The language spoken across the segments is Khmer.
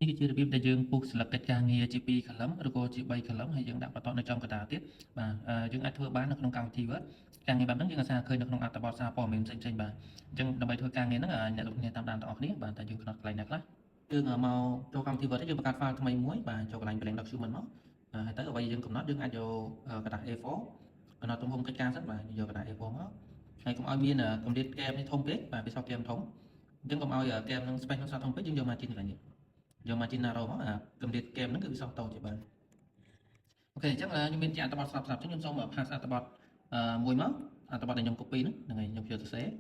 នេះគឺជារបៀបដែលយើងពុះស្លឹកកិច្ចការងារជា2 column ឬក៏ជា3 column ហើយយើងដាក់បន្តនៅចំកណ្ដាលទៀតបាទយើងអាចធ្វើបាននៅក្នុងកម្មវិធី Word ការងារបែបហ្នឹងយើងអាចសារឃើញនៅក្នុងអត្ថបទសារព័ត៌មានផ្សេងៗបាទអញ្ចឹងដើម្បីធ្វើការងារហ្នឹងអ្នកលោកអ្នកតាមដានទាំងអស់គ្នាបាទតែយើងខ្នោះកន្លែងណាខ្លះយើងមកចូលកម្មវិធី Word យើងបង្កើត file ថ្មីមួយបាទចូលកន្លែង blank document មកហើយទៅអ្វីយើងកំណត់យើងអាចយកกระดาษ A4 កំណត់ទំហំកិច្ចការសិនបាទយកกระดาษ A4 មកហើយកុំឲ្យមានកម្រិតកែបនេះធំពេកបាទវាសោះកែបធំអញ្ចឹងកុំឲ្យកែបនឹង space នឹងសោះធំពេកយើងយក margin កន្លែងនេះយក margin narrow មកកម្រិតកែបហ្នឹងគឺវាសោះតូចទេបាទអូខេអញ្ចឹងខ្ញុំមានជាអត្ថបទស្រាប់ៗអញ្ចឹងខ្ញុំសូម pass អត្ថបទមួយមកអត្ថបទដែលខ្ញុំ copy ហ្នឹងហើយខ្ញុំយកទៅ save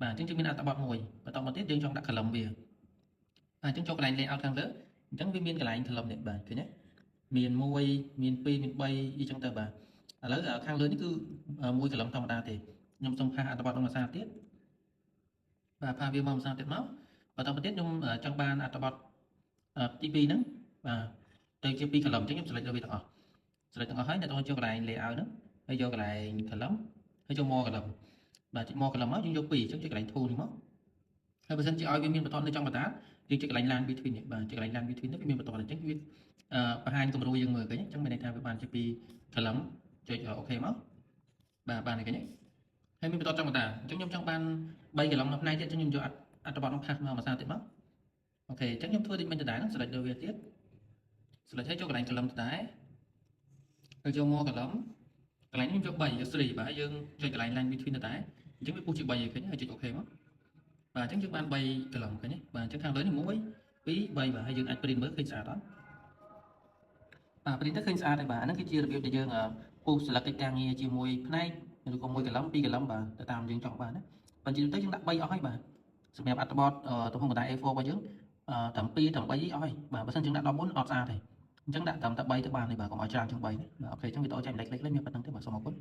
បាទអញ្ចឹងយើងមានអត្ថបទមួយបន្តមកទៀតយើងចង់ដាក់ column វាអញ្ចឹងចូលកន្លែង layout ខាងលើអញ្ចឹងវាមានកន្លែង column នេះបាទឃើញទេមាន1មាន2មាន3អីចឹងទៅបាទឥឡូវខាងលើនេះគឺមួយ column ធម្មតាទេខ្ញុំសូមផាសអត្ថបទក្នុងភាសាទៀតបាទផាសវាមកភាសាទៀតមកបន្តមកទៀតខ្ញុំចង់បានអត្ថបទទី2ហ្នឹងបាទទៅជា2 column អញ្ចឹងខ្ញុំ select លើវាទាំងអស់ select ទាំងអស់ហើយអ្នកต้องចូលកន្លែង layout ហ្នឹងហើយយកកន្លែង column ហើយចូល more column បាទចុច more column មកយើងយក2អញ្ចឹងចុចកន្លែង tool នេះមកហើយបើសិនជាឲ្យវាមានបន្តនៅចំកណ្ដាលយើងចុចកន្លែង line between នេះបាទចុចកន្លែង line between នេះវាមានបន្តអញ្ចឹងវាបង្ហាញគំរូយើងមើលឃើញអញ្ចឹងមានន័យថាវាបានជា2 column ចុចអូខេមកបាទបានឃើញទេហើយមានបន្តចំកណ្ដាលអញ្ចឹងខ្ញុំចង់បាន3 column នៅផ្នែកទៀតអញ្ចឹងខ្ញុំយកអត្ថបទនោះ pass មកភាសាទៀតមកអូខេអញ្ចឹងខ្ញុំធ្វើដូចមិនដដែលហ្នឹង select លើវាទៀត select ឲ្យចូលកន្លែង column ដដែលហើយចូល more column កន្លែងនេះខ្ញុំយក3យក3បាទយើងចុចកន្លែង line between ដដែលអញ្ចឹងវាពុះជា3ឲ្យឃើញហើយចុចអូខេមកបាទអញ្ចឹងយើងបាន3 column ឃើញទេបាទអញ្ចឹងខាងលើនេះ1 2 3បាទហើយយើងអាច print មើលឃើញស្អាតអត់បាទ print ទៅឃើញស្អាតហើយបាទអាហ្នឹងគឺជារបៀបដែលយើងពុះស្លឹកកិច្ចការងារជាមួយផ្នែកឬក៏1 column 2 column បាទទៅតាមយើងចង់បានណាប៉ុន្តែទៅយើងដាក់3អស់ហើយបាទសម្រាប់អត្ថបទទំហំកណ្ដាល A4 របស់យើងត្រឹម2ត្រឹម3អស់ហើយបាទបើសិនយើងដាក់14អត់ស្អាតទេអញ្ចឹងដាក់ត្រឹមតែ3ទៅបានទេបាទកុំឲ្យច្រើនជាង3ណាបាទអូខេអញ្ចឹងវីដេអូចែកម្លែកលេខមានប៉ុណ្្នឹងទេបាទសូមអរគុណ